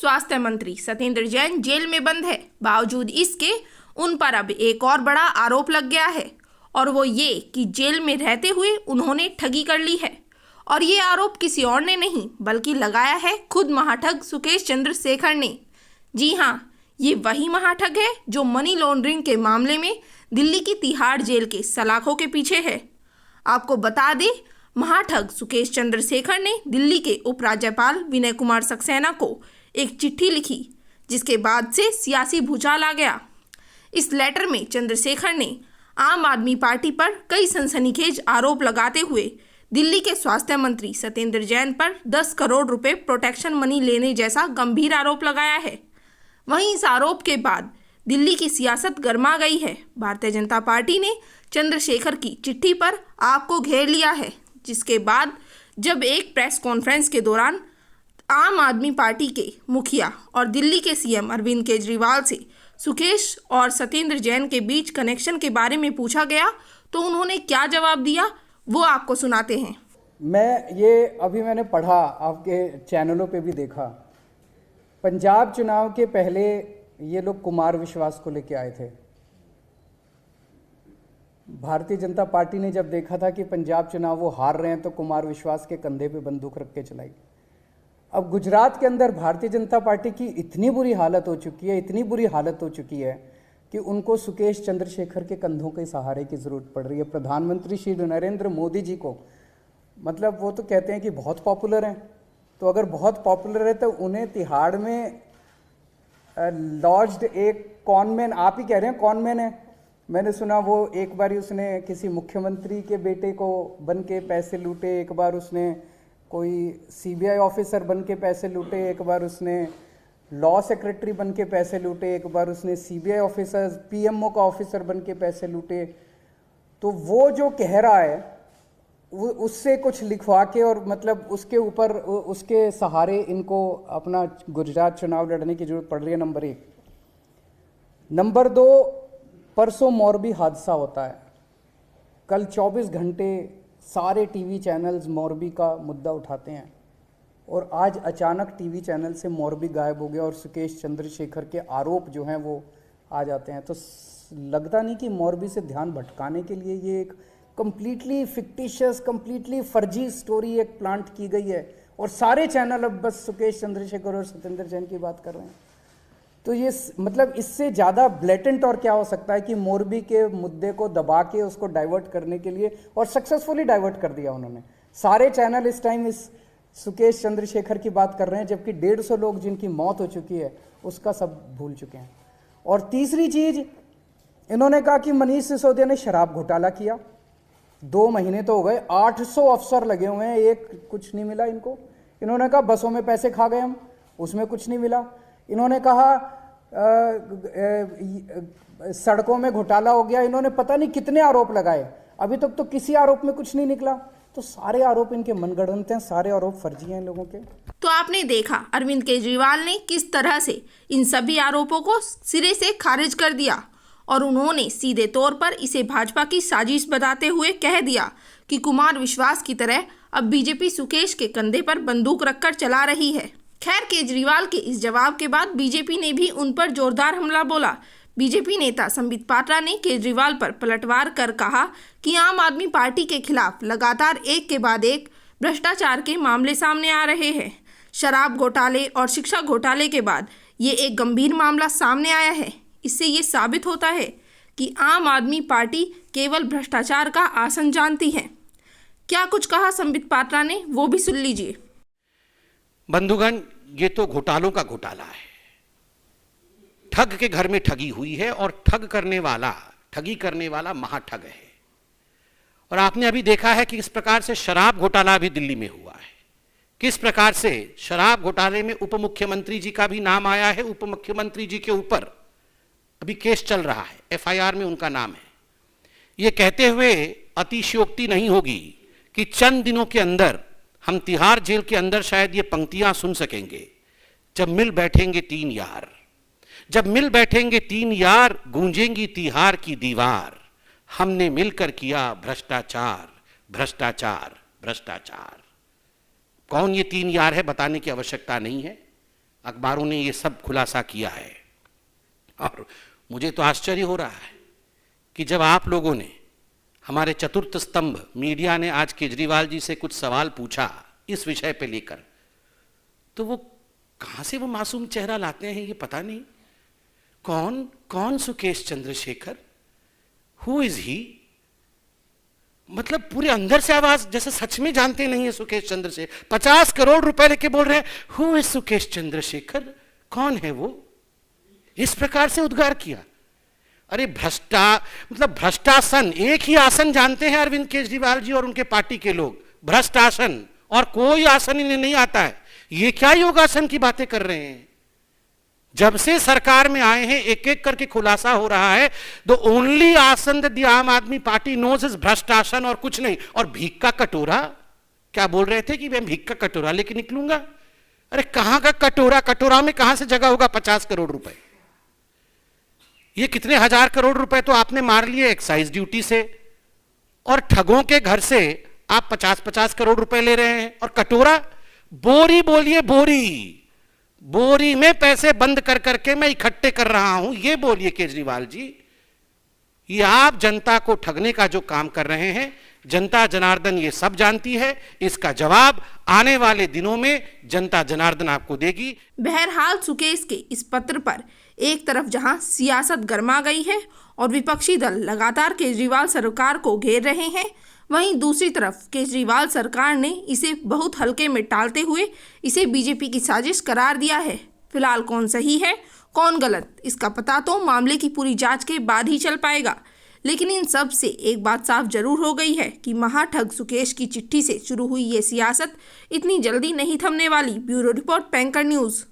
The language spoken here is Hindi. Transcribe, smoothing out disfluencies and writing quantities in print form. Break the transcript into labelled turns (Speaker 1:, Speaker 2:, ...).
Speaker 1: स्वास्थ्य मंत्री सत्येंद्र जैन जेल में बंद है। बावजूद इसके उन पर अब एक और बड़ा आरोप लग गया है और वो ये कि जेल में रहते हुए उन्होंने ठगी कर ली है। और ये आरोप किसी और ने नहीं बल्कि लगाया है खुद महाठग सुकेश चंद्रशेखर ने। जी हाँ, ये वही महाठग है जो मनी लॉन्ड्रिंग के मामले में दिल्ली की तिहाड़ जेल के सलाखों के पीछे है। आपको बता दें, महाठग सुकेश चंद्रशेखर ने दिल्ली के उपराज्यपाल विनय कुमार सक्सेना को एक चिट्ठी लिखी, जिसके बाद से सियासी भूचाल आ गया। इस लेटर में चंद्रशेखर ने आम आदमी पार्टी पर कई सनसनीखेज आरोप लगाते हुए दिल्ली के स्वास्थ्य मंत्री सत्येंद्र जैन पर 10 करोड़ रुपए प्रोटेक्शन मनी लेने जैसा गंभीर आरोप लगाया है। वहीं इस आरोप के बाद दिल्ली की सियासत गर्मा गई है। भारतीय जनता पार्टी ने चंद्रशेखर की चिट्ठी पर आग को घेर लिया है, जिसके बाद जब एक प्रेस कॉन्फ्रेंस के दौरान आम आदमी पार्टी के मुखिया और दिल्ली के सीएम अरविंद केजरीवाल से सुकेश और सत्येंद्र जैन के बीच कनेक्शन के बारे में पूछा गया तो उन्होंने क्या जवाब दिया, वो आपको सुनाते हैं।
Speaker 2: मैंने पढ़ा, आपके चैनलों पे भी देखा। पंजाब चुनाव के पहले ये लोग कुमार विश्वास को लेके आए थे। भारतीय जनता पार्टी ने जब देखा था कि पंजाब चुनाव वो हार रहे हैं तो कुमार विश्वास के कंधे पे बंदूक रख के चलाई। अब गुजरात के अंदर भारतीय जनता पार्टी की इतनी बुरी हालत हो चुकी है कि उनको सुकेश चंद्रशेखर के कंधों के सहारे की ज़रूरत पड़ रही है। प्रधानमंत्री श्री नरेंद्र मोदी जी को, मतलब वो तो कहते हैं कि बहुत पॉपुलर हैं, तो अगर बहुत पॉपुलर है तो उन्हें तिहाड़ में लॉज्ड एक कॉनमैन, आप ही कह रहे हैं कॉनमैन है, मैंने सुना वो एक बार उसने किसी मुख्यमंत्री के बेटे को बन के पैसे लूटे, एक बार उसने कोई सीबीआई ऑफिसर बन के पैसे लूटे, एक बार उसने लॉ सेक्रेटरी बन के पैसे लूटे, एक बार उसने सीबीआई ऑफिसर पीएमओ का ऑफिसर बन के पैसे लूटे। तो वो जो कह रहा है उससे कुछ लिखवा के और मतलब उसके ऊपर उसके सहारे इनको अपना गुजरात चुनाव लड़ने की जरूरत पड़ रही है, नंबर 1। नंबर 2, परसों मोरबी हादसा होता है। कल 24 घंटे सारे टीवी चैनल्स मोरबी का मुद्दा उठाते हैं और आज अचानक टीवी चैनल से मोरबी गायब हो गया और सुकेश चंद्रशेखर के आरोप जो हैं वो आ जाते हैं। तो लगता नहीं कि मोरबी से ध्यान भटकाने के लिए ये एक कंप्लीटली फिक्टिशियस, कंप्लीटली फर्जी स्टोरी एक प्लांट की गई है और सारे चैनल अब बस सुकेश चंद्रशेखर और सत्येंद्र जैन की बात कर रहे हैं। तो ये मतलब इससे ज़्यादा ब्लेटेंट और क्या हो सकता है कि मोरबी के मुद्दे को दबा के उसको डाइवर्ट करने के लिए, और सक्सेसफुली डाइवर्ट कर दिया उन्होंने। सारे चैनल इस टाइम इस सुकेश चंद्रशेखर की बात कर रहे हैं, जबकि 150 लोग जिनकी मौत हो चुकी है उसका सब भूल चुके हैं। और तीसरी चीज़, इन्होंने कहा कि मनीष सिसोदिया ने शराब घोटाला किया। 2 महीने तो हो गए, 800 अफसर लगे हुए हैं, एक कुछ नहीं मिला इनको। इन्होंने कहा बसों में पैसे खा गए हम, उसमें कुछ नहीं मिला। इन्होंने कहा सड़कों में घोटाला हो गया। इन्होंने पता नहीं कितने आरोप लगाए, अभी तक तो किसी आरोप में कुछ नहीं निकला। तो सारे आरोप इनके मनगढ़ंत हैं, सारे आरोप फर्जी हैं लोगों के।
Speaker 1: तो आपने देखा अरविंद केजरीवाल ने किस तरह से इन सभी आरोपों को सिरे से खारिज कर दिया और उन्होंने सीधे तौर पर इसे भाजपा की साजिश बताते हुए कह दिया कि कुमार विश्वास की तरह अब बीजेपी सुकेश के कंधे पर बंदूक रखकर चला रही है। खैर, केजरीवाल के इस जवाब के बाद बीजेपी ने भी उन पर जोरदार हमला बोला। बीजेपी नेता संबित पात्रा ने केजरीवाल पर पलटवार कर कहा कि आम आदमी पार्टी के खिलाफ लगातार एक के बाद एक भ्रष्टाचार के मामले सामने आ रहे हैं। शराब घोटाले और शिक्षा घोटाले के बाद ये एक गंभीर मामला सामने आया है। इससे ये साबित होता है कि आम आदमी पार्टी केवल भ्रष्टाचार का आसन जानती है। क्या कुछ कहा संबित पात्रा ने, वो भी सुन लीजिए।
Speaker 3: बंधुगण, ये तो घोटालों का घोटाला है। ठग के घर में ठगी हुई है और ठगी करने वाला महाठग है। और आपने अभी देखा है कि किस प्रकार से शराब घोटाला भी दिल्ली में हुआ है, किस प्रकार से शराब घोटाले में उप मुख्यमंत्री जी का भी नाम आया है। उप मुख्यमंत्री जी के ऊपर अभी केस चल रहा है, एफआईआर में उनका नाम है। ये कहते हुए अतिशयोक्ति नहीं होगी कि चंद दिनों के अंदर हम तिहाड़ जेल के अंदर शायद ये पंक्तियां सुन सकेंगे, जब मिल बैठेंगे 3 यार, जब मिल बैठेंगे 3 यार, गूंजेंगी तिहाड़ की दीवार, हमने मिलकर किया भ्रष्टाचार, भ्रष्टाचार, भ्रष्टाचार। कौन ये 3 यार है बताने की आवश्यकता नहीं है। अखबारों ने ये सब खुलासा किया है। और मुझे तो आश्चर्य हो रहा है कि जब आप लोगों ने, हमारे चतुर्थ स्तंभ मीडिया ने आज केजरीवाल जी से कुछ सवाल पूछा इस विषय पे लेकर, तो वो कहाँ से वो मासूम चेहरा लाते हैं ये पता नहीं। कौन Sukesh Chandrashekhar, who is he? मतलब पूरे अंदर से आवाज जैसे सच में जानते नहीं है सुकेश चंद्रशेखर। 50 करोड़ रुपए लेके बोल रहे हैं हु इज सुकेश चंद्रशेखर, कौन है वो? इस प्रकार से उद्गार किया। अरे भ्रष्टासन, एक ही आसन जानते हैं अरविंद केजरीवाल जी और उनके पार्टी के लोग, भ्रष्ट आसन, और कोई आसन इन्हें नहीं आता है। ये क्या योगासन की बातें कर रहे हैं? जब से सरकार में आए हैं एक एक करके खुलासा हो रहा है, द ओनली आसन दैट द आम आदमी पार्टी नोज इज भ्रष्ट आसन और कुछ नहीं। और भीख का कटोरा, क्या बोल रहे थे कि मैं भीख का कटोरा लेके निकलूंगा? अरे कहां का कटोरा? कटोरा में कहां से जगह होगा 50 करोड़ रुपए? ये कितने हजार करोड़ रुपए तो आपने मार लिए एक्साइज ड्यूटी से, और ठगों के घर से आप 50-50 करोड़ रुपए ले रहे हैं। और कटोरा, बोरी बोलिए, बोरी में पैसे बंद कर करके मैं इकट्ठे कर रहा हूं, ये बोलिए केजरीवाल जी। ये आप जनता को ठगने का जो काम कर रहे हैं, जनता जनार्दन ये सब जानती है। इसका जवाब आने वाले दिनों में जनता जनार्दन आपको देगी।
Speaker 1: बहरहाल सुकेश के इस पत्र पर एक तरफ जहां सियासत गर्मा गई है और विपक्षी दल लगातार केजरीवाल सरकार को घेर रहे हैं, वहीं दूसरी तरफ केजरीवाल सरकार ने इसे बहुत हल्के में टालते हुए इसे बीजेपी की साजिश करार दिया है। फिलहाल कौन सही है कौन गलत, इसका पता तो मामले की पूरी जांच के बाद ही चल पाएगा। लेकिन इन सब से एक बात साफ जरूर हो गई है कि महाठग सुकेश की चिट्ठी से शुरू हुई ये सियासत इतनी जल्दी नहीं थमने वाली। ब्यूरो रिपोर्ट, पैंकर न्यूज़।